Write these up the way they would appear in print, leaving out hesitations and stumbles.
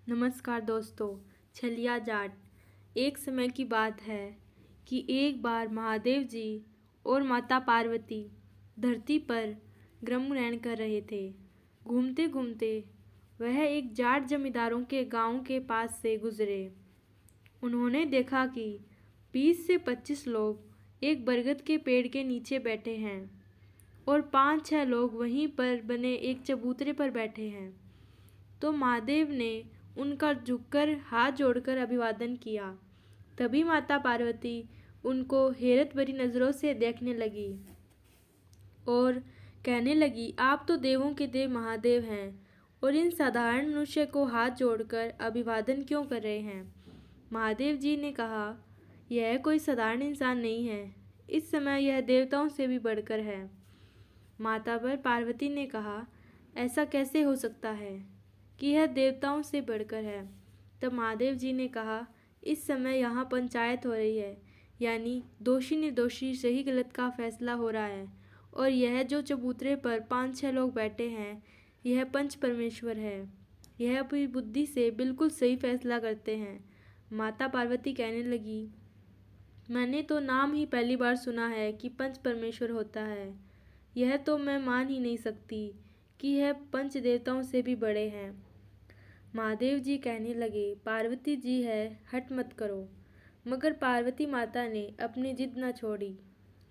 नमस्कार दोस्तों। छलिया जाट। एक समय की बात है कि एक बार महादेव जी और माता पार्वती धरती पर ग्रहण कर रहे थे। घूमते घूमते वह एक जाट जमींदारों के गांव के पास से गुजरे। उन्होंने देखा कि 20 से 25 लोग एक बरगद के पेड़ के नीचे बैठे हैं और 5-6 लोग वहीं पर बने एक चबूतरे पर बैठे हैं। तो महादेव ने उनका झुककर हाथ जोड़कर अभिवादन किया। तभी माता पार्वती उनको हैरत भरी नज़रों से देखने लगी और कहने लगी, आप तो देवों के देव महादेव हैं और इन साधारण मनुष्य को हाथ जोड़कर अभिवादन क्यों कर रहे हैं। महादेव जी ने कहा, यह कोई साधारण इंसान नहीं है, इस समय यह देवताओं से भी बढ़कर है। माता पर पार्वती ने कहा, ऐसा कैसे हो सकता है कि यह देवताओं से बढ़कर है। तब महादेव जी ने कहा, इस समय यहाँ पंचायत हो रही है, यानी दोषी निर्दोषी सही गलत का फैसला हो रहा है। और यह जो चबूतरे पर 5-6 लोग बैठे हैं, यह पंच परमेश्वर है। यह अपनी बुद्धि से बिल्कुल सही फैसला करते हैं। माता पार्वती कहने लगी, मैंने तो नाम ही पहली बार सुना है कि पंच परमेश्वर होता है। यह तो मैं मान ही नहीं सकती कि यह पंच देवताओं से भी बड़े हैं। महादेव जी कहने लगे, पार्वती जी है, हट मत करो। मगर पार्वती माता ने अपनी जिद न छोड़ी।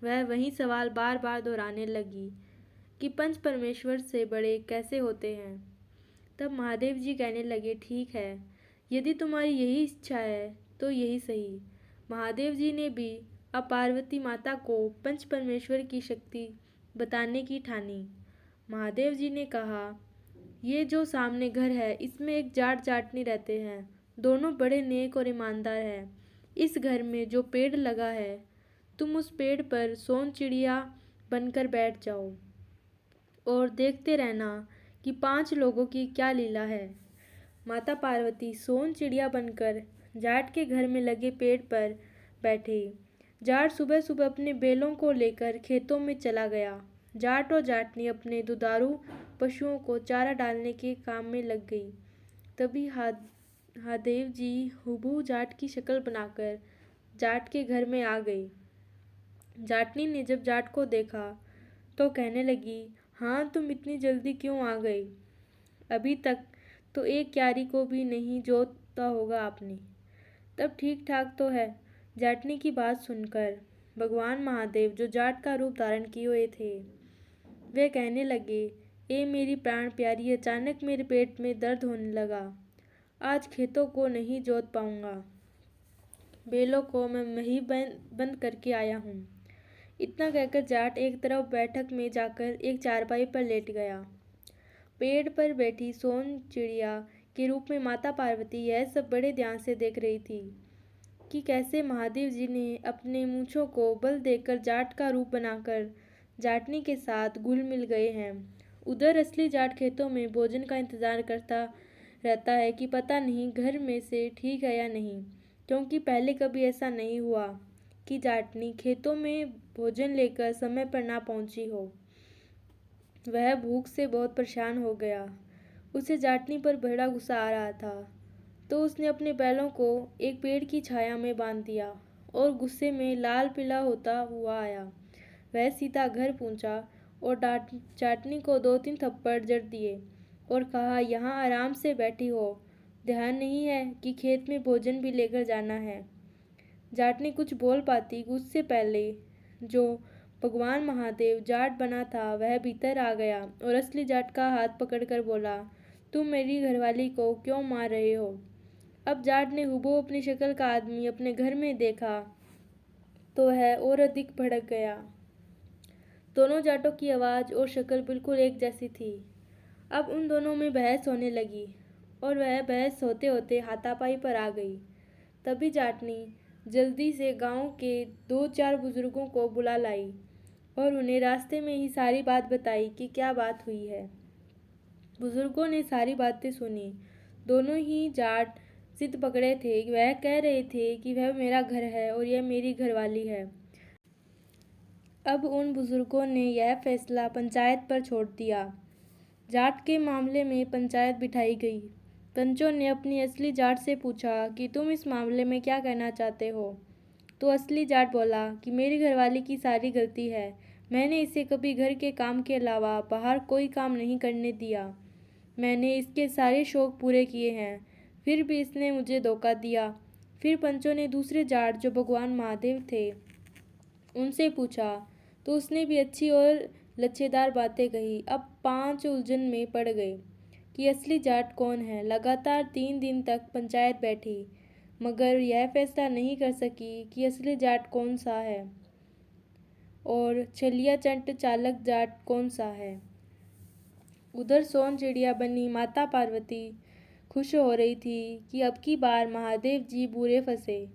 वह वही सवाल बार बार दोहराने लगी कि पंच परमेश्वर से बड़े कैसे होते हैं। तब महादेव जी कहने लगे, ठीक है, यदि तुम्हारी यही इच्छा है तो यही सही। महादेव जी ने भी अब पार्वती माता को पंच परमेश्वर की शक्ति बताने की ठानी। महादेव जी ने कहा, ये जो सामने घर है, इसमें एक जाट जाटनी रहते हैं। दोनों बड़े नेक और ईमानदार हैं। इस घर में जो पेड़ लगा है, तुम उस पेड़ पर सोन चिड़िया बनकर बैठ जाओ और देखते रहना कि 5 लोगों की क्या लीला है। माता पार्वती सोन चिड़िया बनकर जाट के घर में लगे पेड़ पर बैठे। जाट सुबह सुबह अपने बैलों को लेकर खेतों में चला गया। जाट और जाटनी अपने दुधारू पशुओं को चारा डालने के काम में लग गई। तभी महादेव जी हुबहू जाट की शक्ल बनाकर जाट के घर में आ गई। जाटनी ने जब जाट को देखा तो कहने लगी, हाँ, तुम इतनी जल्दी क्यों आ गई? अभी तक तो एक क्यारी को भी नहीं जोता होगा आपने। तब ठीक ठाक तो है। जाटनी की बात सुनकर भगवान महादेव, जो जाट का रूप धारण किए हुए थे, वे कहने लगे, ए मेरी प्राण प्यारी, अचानक मेरे पेट में दर्द होने लगा। आज खेतों को नहीं जोत पाऊंगा। बैलों को मैं वहीं बंद करके आया हूँ। इतना कहकर जाट एक तरफ बैठक में जाकर एक चारपाई पर लेट गया। पेड़ पर बैठी सोन चिड़िया के रूप में माता पार्वती यह सब बड़े ध्यान से देख रही थी कि कैसे महादेव जी ने अपने मूंछों को बल देकर जाट का रूप बनाकर जाटनी के साथ घुल मिल गए हैं। उधर असली जाट खेतों में भोजन का इंतजार करता रहता है कि पता नहीं घर में से ठीक है या नहीं, क्योंकि पहले कभी ऐसा नहीं हुआ कि जाटनी खेतों में भोजन लेकर समय पर ना पहुंची हो। वह भूख से बहुत परेशान हो गया। उसे जाटनी पर बड़ा गुस्सा आ रहा था, तो उसने अपने बैलों को एक पेड़ की छाया में बांध दिया और गुस्से में लाल पीला होता हुआ आया। वह सीधा घर पहुंचा और जाटनी को 2-3 थप्पड़ जड़ दिए और कहा, यहाँ आराम से बैठी हो, ध्यान नहीं है कि खेत में भोजन भी लेकर जाना है। जाटनी कुछ बोल पाती उससे पहले जो भगवान महादेव जाट बना था वह भीतर आ गया और असली जाट का हाथ पकड़कर बोला, तुम मेरी घरवाली को क्यों मार रहे हो? अब जाट ने हुबहू अपनी शक्ल का आदमी अपने घर में देखा तो वह और अधिक भड़क गया। दोनों जाटों की आवाज़ और शक्ल बिल्कुल एक जैसी थी। अब उन दोनों में बहस होने लगी और वह बहस होते होते हाथापाई पर आ गई। तभी जाटनी जल्दी से गांव के 2-4 बुजुर्गों को बुला लाई और उन्हें रास्ते में ही सारी बात बताई कि क्या बात हुई है। बुजुर्गों ने सारी बातें सुनी। दोनों ही जाट जिद पकड़े थे। वह कह रहे थे कि वह मेरा घर है और यह मेरी घरवाली है। अब उन बुजुर्गों ने यह फैसला पंचायत पर छोड़ दिया। जाट के मामले में पंचायत बिठाई गई। पंचों ने अपनी असली जाट से पूछा कि तुम इस मामले में क्या कहना चाहते हो। तो असली जाट बोला कि मेरी घरवाली की सारी गलती है। मैंने इसे कभी घर के काम के अलावा बाहर कोई काम नहीं करने दिया। मैंने इसके सारे शौक पूरे किए हैं, फिर भी इसने मुझे धोखा दिया। फिर पंचों ने दूसरे जाट जो भगवान महादेव थे उनसे पूछा, तो उसने भी अच्छी और लच्छेदार बातें कही। अब 5 उलझन में पड़ गए कि असली जाट कौन है। लगातार 3 दिन तक पंचायत बैठी, मगर यह फैसला नहीं कर सकी कि असली जाट कौन सा है और छलिया चंट चालक जाट कौन सा है। उधर सोन चिड़िया बनी माता पार्वती खुश हो रही थी कि अब की बार महादेव जी बुरे फंसे।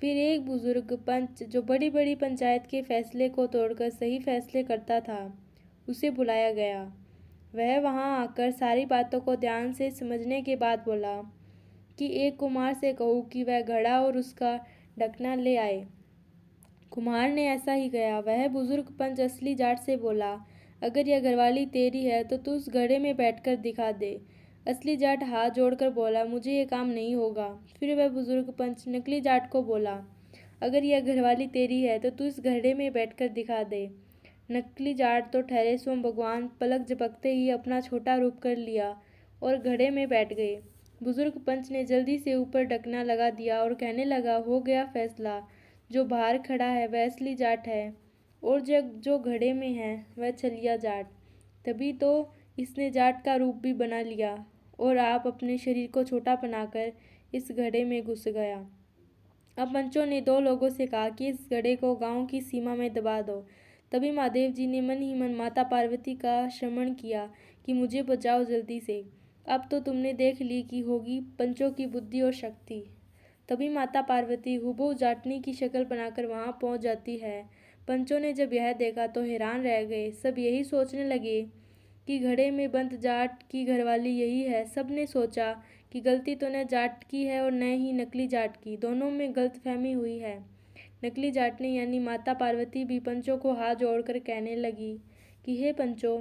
फिर एक बुजुर्ग पंच जो बड़ी बड़ी पंचायत के फैसले को तोड़कर सही फैसले करता था, उसे बुलाया गया। वह वहां आकर सारी बातों को ध्यान से समझने के बाद बोला कि एक कुम्हार से कहूँ कि वह घड़ा और उसका ढकना ले आए। कुम्हार ने ऐसा ही किया। वह बुजुर्ग पंच असली जाट से बोला, अगर यह घरवाली तेरी है तो तू उस घड़े में बैठकर दिखा दे। असली जाट हाथ जोड़कर बोला, मुझे ये काम नहीं होगा। फिर वह बुजुर्ग पंच नकली जाट को बोला, अगर यह घरवाली तेरी है तो तू इस घड़े में बैठकर दिखा दे। नकली जाट तो ठहरे सो भगवान पलक झपकते ही अपना छोटा रूप कर लिया और घड़े में बैठ गए। बुजुर्ग पंच ने जल्दी से ऊपर ढकना लगा दिया और कहने लगा, हो गया फैसला। जो बाहर खड़ा है वह असली जाट है और जो घड़े में है वह छलिया जाट। तभी तो इसने जाट का रूप भी बना लिया और आप अपने शरीर को छोटा बनाकर इस घड़े में घुस गया। अब पंचों ने 2 लोगों से कहा कि इस घड़े को गांव की सीमा में दबा दो। तभी महादेव जी ने मन ही मन माता पार्वती का श्रमण किया कि मुझे बचाओ जल्दी से। अब तो तुमने देख ली कि होगी पंचों की बुद्धि और शक्ति। तभी माता पार्वती हुबहू जाटनी की शक्ल बनाकर वहां पहुंच जाती है। पंचों ने जब यह देखा तो हैरान रह गए। सब यही सोचने लगे कि घड़े में बंद जाट की घरवाली यही है। सब ने सोचा कि गलती तो न जाट की है और न ही नकली जाट की, दोनों में गलतफहमी हुई है। नकली जाटनी यानी माता पार्वती भी पंचों को हाथ जोड़कर कहने लगी कि हे पंचों,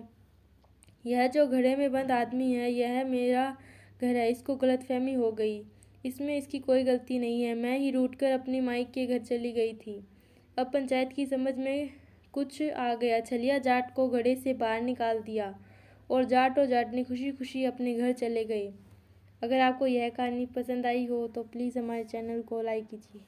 यह जो घड़े में बंद आदमी है यह मेरा घर है। इसको गलतफहमी हो गई, इसमें इसकी कोई गलती नहीं है। मैं ही रूठकर अपनी माई के घर चली गई थी। अब पंचायत की समझ में कुछ आ गया। छलिया जाट को घड़े से बाहर निकाल दिया और जाट और जाटनी खुशी खुशी अपने घर चले गए। अगर आपको यह कहानी पसंद आई हो तो प्लीज़ हमारे चैनल को लाइक कीजिए।